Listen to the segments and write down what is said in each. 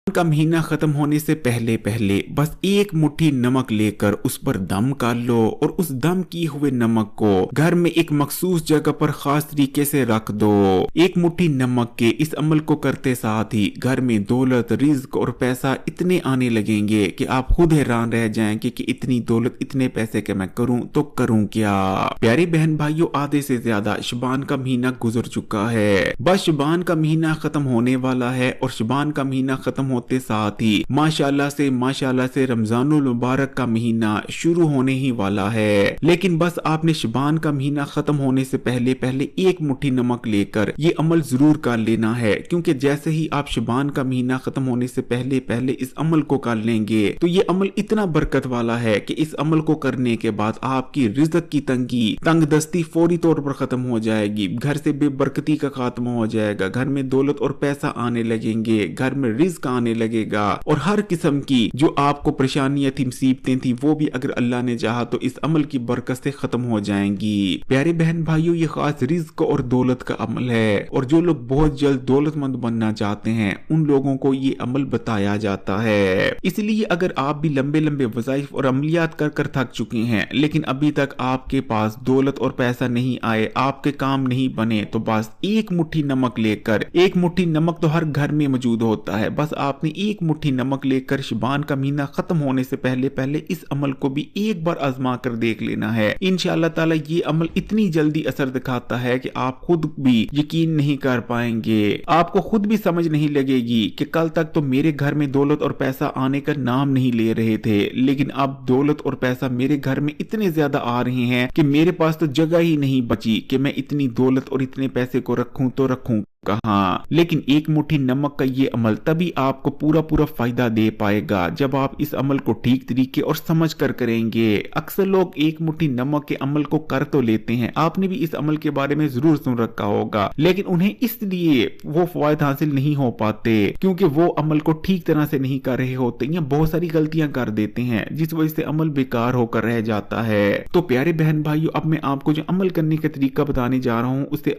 का महीना खत्म होने से पहले पहले बस एक मुट्ठी नमक लेकर उस पर दम कर लो और उस दम किए हुए नमक को घर में एक मखसूस जगह पर खास तरीके से रख दो। एक मुट्ठी नमक के इस अमल को करते साथ ही घर में दौलत, रिज्क और पैसा इतने आने लगेंगे कि आप खुद हैरान रह जाएंगे कि इतनी दौलत, इतने पैसे के मैं करूं तो करूं क्या। प्यारे बहन भाइयों, आधे से ज्यादा शबान का महीना गुजर चुका है। बस शबान का महीना खत्म होने वाला है और शबान का महीना खत्म होते साथ ही माशाल्लाह से रमजानुल मुबारक का महीना शुरू होने ही वाला है। लेकिन बस आपने शबान का महीना खत्म होने से पहले पहले एक मुट्ठी नमक लेकर ये अमल जरूर कर लेना है, क्योंकि जैसे ही आप शबान का महीना खत्म होने से पहले पहले इस अमल को कर लेंगे तो ये अमल इतना बरकत वाला है कि इस अमल को करने के बाद आपकी रिज़्क की तंगदस्ती फौरी तौर पर खत्म हो जाएगी, घर से बेबरकती का खात्मा हो जाएगा, घर में दौलत और पैसा आने लगेंगे, घर में रिज़्क आने लगेगा और हर किस्म की जो आपको परेशानियां थी, मुसीबतें थी, वो भी अगर अल्लाह ने चाहा तो इस अमल की बरकत से खत्म हो जाएंगी। प्यारे बहन भाइयों, ये खास रिज़्क और दौलत का अमल है और जो लोग बहुत जल्द दौलतमंद बनना चाहते हैं उन लोगों को ये अमल बताया जाता है। इसलिए अगर आप भी लंबे लंबे वज़ाइफ और अमलियात कर कर थक चुके हैं लेकिन अभी तक आपके पास दौलत और पैसा नहीं आए, आपके काम नहीं बने, तो बस एक मुट्ठी नमक लेकर, एक मुट्ठी नमक तो हर घर में मौजूद होता है, बस आपने एक मुट्ठी नमक लेकर शबान का महीना खत्म होने से पहले पहले इस अमल को भी एक बार आजमा कर देख लेना है। इंशाअल्लाह ताला ये अमल इतनी जल्दी असर दिखाता है कि आप खुद भी यकीन नहीं कर पाएंगे, आपको खुद भी समझ नहीं लगेगी कि कल तक तो मेरे घर में दौलत और पैसा आने का नाम नहीं ले रहे थे, लेकिन अब दौलत और पैसा मेरे घर में इतने ज्यादा आ रहे हैं कि मेरे पास तो जगह ही नहीं बची कि मैं इतनी दौलत और इतने पैसे को रखूं तो रखूं कहाँ। लेकिन एक मुट्ठी नमक का ये अमल तभी आपको पूरा पूरा फायदा दे पाएगा जब आप इस अमल को ठीक तरीके और समझ कर करेंगे। अक्सर लोग एक मुट्ठी नमक के अमल को कर तो लेते हैं, आपने भी इस अमल के बारे में जरूर सुन रखा होगा, लेकिन उन्हें इसलिए वो फायदा हासिल नहीं हो पाते क्योंकि वो अमल को ठीक तरह से नहीं कर रहे होते या बहुत सारी गलतियां कर देते हैं जिस वजह से अमल बेकार होकर रह जाता है। तो प्यारे बहन भाइयों, अब मैं आपको जो अमल करने का तरीका बताने जा रहा हूँ उसे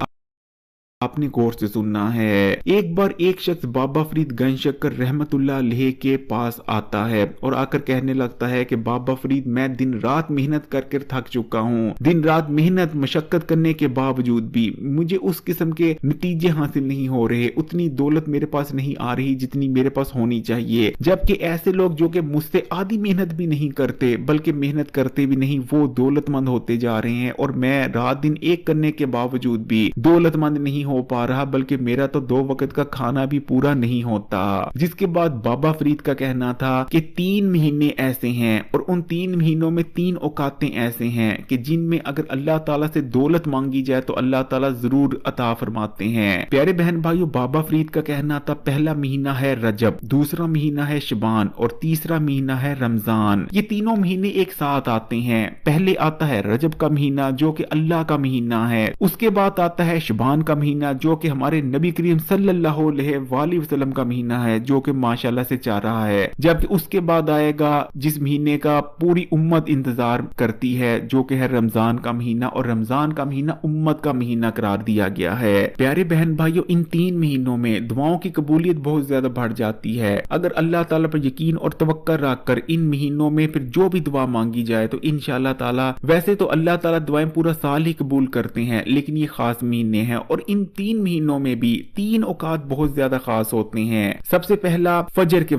आपने गौर से सुनना है। एक बार एक शख्स बाबा फरीद गंज शक्कर रहमतुल्लाह अलैह के पास आता है और आकर कहने लगता है कि बाबा फरीद, मैं दिन रात मेहनत करके थक चुका हूँ, दिन रात मेहनत मशक्कत करने के बावजूद भी मुझे उस किस्म के नतीजे हासिल नहीं हो रहे, उतनी दौलत मेरे पास नहीं आ रही जितनी मेरे पास होनी चाहिए। जबकि ऐसे लोग जो कि मुझसे आधी मेहनत भी नहीं करते बल्कि मेहनत करते भी नहीं, वो दौलतमंद होते जा रहे हैं और मैं रात दिन एक करने के बावजूद भी दौलतमंद नहीं हो पा रहा, बल्कि मेरा तो 2 वक्त का खाना भी पूरा नहीं होता। जिसके बाद बाबा फरीद का कहना था कि 3 महीने ऐसे हैं और उन 3 महीनों में 3 औकातें ऐसे हैं कि जिनमें अगर अल्लाह ताला से दौलत मांगी जाए तो अल्लाह ताला जरूर अता फरमाते हैं। प्यारे बहन भाइयों, बाबा फरीद का कहना था पहला महीना है रजब, दूसरा महीना है शबान और तीसरा महीना है रमजान। ये तीनों महीने एक साथ आते हैं। पहले आता है रजब का महीना जो कि अल्लाह का महीना है, उसके बाद आता है शबान का महीना जो कि हमारे नबी करीम सल्लल्लाहु अलैहि वसल्लम का महीना है जो कि माशाल्लाह से चाह रहा है, जबकि उसके बाद आएगा जिस महीने का पूरी उम्मत इंतजार करती है जो कि है रमजान का महीना, और रमजान का महीना उम्मत का महीना करार दिया गया है। प्यारे बहन भाइयों, इन 3 महीनों में दुआओं की कबूलियत बहुत ज्यादा बढ़ जाती है। अगर अल्लाह ताला पर यकीन और तवक्कुल रखकर इन महीनों में फिर जो भी दुआ मांगी जाए तो इंशाअल्लाह ताला, वैसे तो अल्लाह ताला दुआएं पूरा साल ही कबूल करते हैं, लेकिन ये खास महीने हैं और इन 3 महीनों में भी 3 औकात बहुत ज्यादा खास होते हैं। सबसे पहला फजर के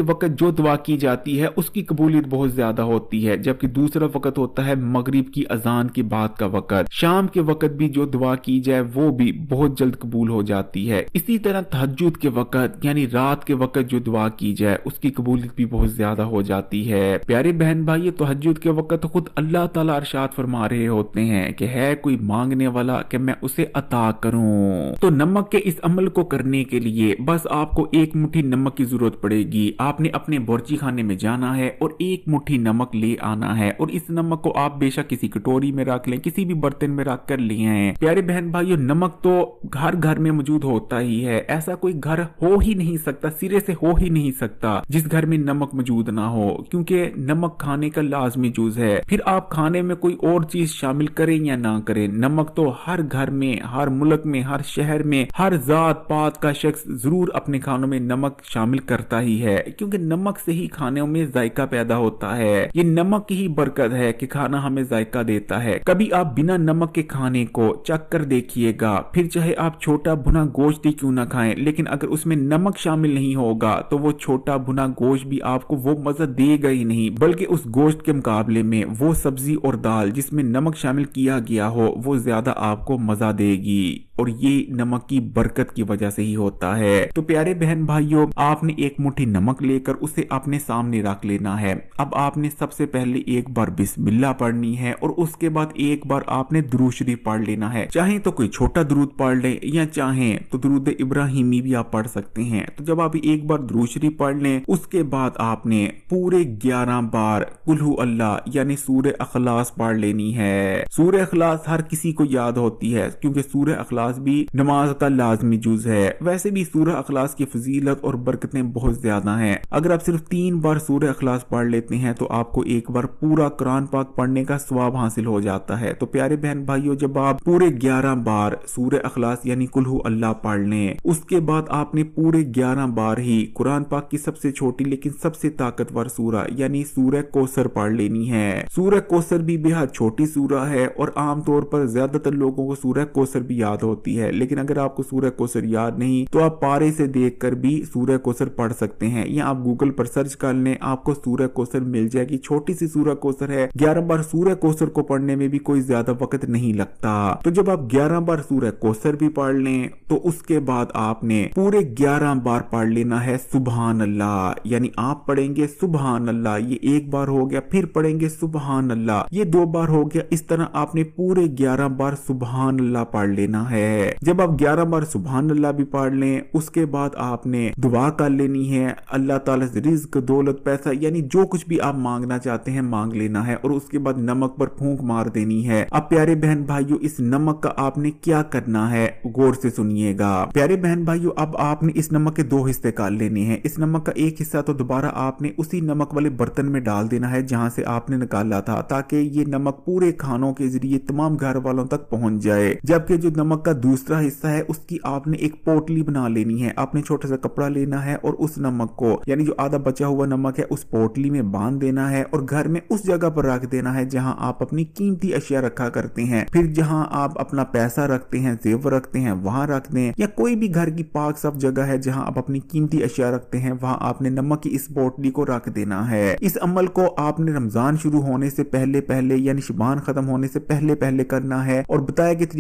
वक्त जो दुआ की जाती है उसकी कबूलियत बहुत ज्यादा होती है, जबकि दूसरा वक्त होता है मगरिब की अजान के बाद का वक्त। शाम के वक्त भी जो दुआ की जाए वो भी बहुत जल्द कबूल हो जाती है। इसी तरह तहज्जुद के वक्त यानी रात के वक्त जो दुआ की जाए उसकी कबूलियत भी बहुत ज्यादा हो जाती है। प्यारे बहन भाई, तहज्जुद के वक्त खुद अल्लाह ताला अरशाद फरमा रहे होते हैं कि है कोई मांगने वाला कि मैं उसे अता करूं। तो नमक के इस अमल को करने के लिए बस आपको एक मुट्ठी नमक की जरूरत पड़ेगी। आपने अपने बावर्ची खाने में जाना है और एक मुट्ठी नमक ले आना है और इस नमक को आप बेशक किसी कटोरी में रख लें, किसी भी बर्तन में रख कर लिए हैं। प्यारे बहन भाइयों, नमक तो घर घर में मौजूद होता ही है, ऐसा कोई घर हो ही नहीं सकता, सिरे से हो ही नहीं सकता जिस घर में नमक मौजूद ना हो, क्योंकि नमक खाने का लाजमी जुज है। फिर आप खाने में कोई और चीज शामिल करें या ना करें, नमक तो हर घर में, हर मुल्क मुल्क में, हर शहर में, हर जात पात का शख्स जरूर अपने खानों में नमक शामिल करता ही है, क्योंकि नमक से ही खानों में जायका पैदा होता है। ये नमक की ही बरकत है कि खाना हमें जायका देता है। कभी आप बिना नमक के खाने को चख कर देखिएगा, फिर चाहे आप छोटा भुना गोश्त ही क्यों ना खाएं, लेकिन अगर उसमें नमक शामिल नहीं होगा तो वो छोटा भुना गोश्त भी आपको वो मजा देगा ही नहीं, बल्कि उस गोश्त के मुकाबले में वो सब्जी और दाल जिसमें नमक शामिल किया गया हो वो ज्यादा आपको मजा देगी। और ये नमक की बरकत की वजह से ही होता है। तो प्यारे बहन भाइयों, आपने एक मुट्ठी नमक लेकर उसे अपने सामने रख लेना है। अब आपने सबसे पहले एक बार बिस्मिल्लाह पढ़नी है और उसके बाद एक बार आपने दुरूद शरीफ पढ़ लेना है। चाहे तो कोई छोटा दुरूद पढ़ ले या चाहे तो दुरूद इब्राहिमी भी आप पढ़ सकते हैं। तो जब आप एक बार दुरूद शरीफ पढ़ लें उसके बाद आपने पूरे 11 बार कुल हु अल्लाह यानी सूरह अखलास पढ़ लेनी है। सूरह अखलास हर किसी को याद होती है क्योंकि सूरह अखलास भी नमाज का लाजमी जुज है। वैसे भी सूरह अखलास की फजीलत और बरकतें बहुत ज्यादा हैं। अगर आप सिर्फ 3 बार सूरह अखलास पढ़ लेते हैं तो आपको एक बार पूरा कुरान पाक पढ़ने का सवाब हासिल हो जाता है। तो प्यारे बहन भाइयों, जब आप पूरे 11 बार सूरह अखलास यानी कुल हु अल्लाह पढ़ लें उसके बाद आपने पूरे 11 बार ही कुरान पाक की सबसे छोटी लेकिन सबसे ताकतवर सूरह यानी सूरह कौसर पढ़ लेनी है। सूरह कौसर भी बेहद छोटी सूरह है और आमतौर पर ज्यादातर लोगों को सूरह कौसर भी याद होती है, लेकिन अगर आपको सूरह कौसर याद नहीं तो आप पारे से देखकर भी सूरह कौसर पढ़ सकते हैं, या आप गूगल पर सर्च कर लें, आपको सूरह कौसर मिल जाएगी। छोटी सी सूरह कौसर है। 11 बार सूरह कौसर को पढ़ने में भी कोई ज्यादा वक्त नहीं लगता। तो जब आप 11 बार सूरह कौसर भी पढ़ लें तो उसके बाद आपने पूरे 11 बार पढ़ लेना है सुबहान अल्लाह, यानी आप पढ़ेंगे सुबहान अल्लाह, ये एक बार हो गया, फिर पढ़ेंगे सुबहान अल्लाह, ये 2 बार हो गया। इस तरह आपने पूरे 11 बार सुबहान अल्लाह पढ़ लेना है। जब आप 11 बार सुबहान अल्लाह भी पढ़ लें उसके बाद आपने दुआ कर लेनी है, अल्लाह ताला से रिज्क, दौलत, पैसा यानी जो कुछ भी आप मांगना चाहते हैं मांग लेना है और उसके बाद नमक पर फूंक मार देनी है। अब प्यारे बहन भाइयों, इस नमक का आपने क्या करना है गौर से सुनिएगा। प्यारे बहन भाइयों, अब आपने इस नमक के 2 हिस्से कर लेने हैं। इस नमक का एक हिस्सा तो दोबारा आपने उसी नमक वाले बर्तन में डाल देना है जहां से आपने निकाला था, ताकि ये नमक पूरे खानों के जरिए तमाम घर वालों तक पहुंच जाए। जबकि जो नमक का दूसरा हिस्सा है उसकी आपने एक पोटली बना लेनी है। आपने छोटा सा कपड़ा लेना है और उस नमक को यानी जो आधा बचा हुआ नमक है उस पोटली में बांध देना है और घर में उस जगह पर रख देना है जहां आप अपनी कीमती अशिया रखा करते हैं। फिर जहां आप अपना पैसा रखते हैं, जेवर रखते हैं, वहां रख दें, या कोई भी घर की पाक साफ जगह है जहां आप अपनी कीमती अशिया रखते हैं वहां आपने नमक की इस पोटली को रख देना है। इस अमल को आपने रमजान शुरू होने से पहले पहले यानी शबान खत्म होने से पहले पहले करना है और बताया कि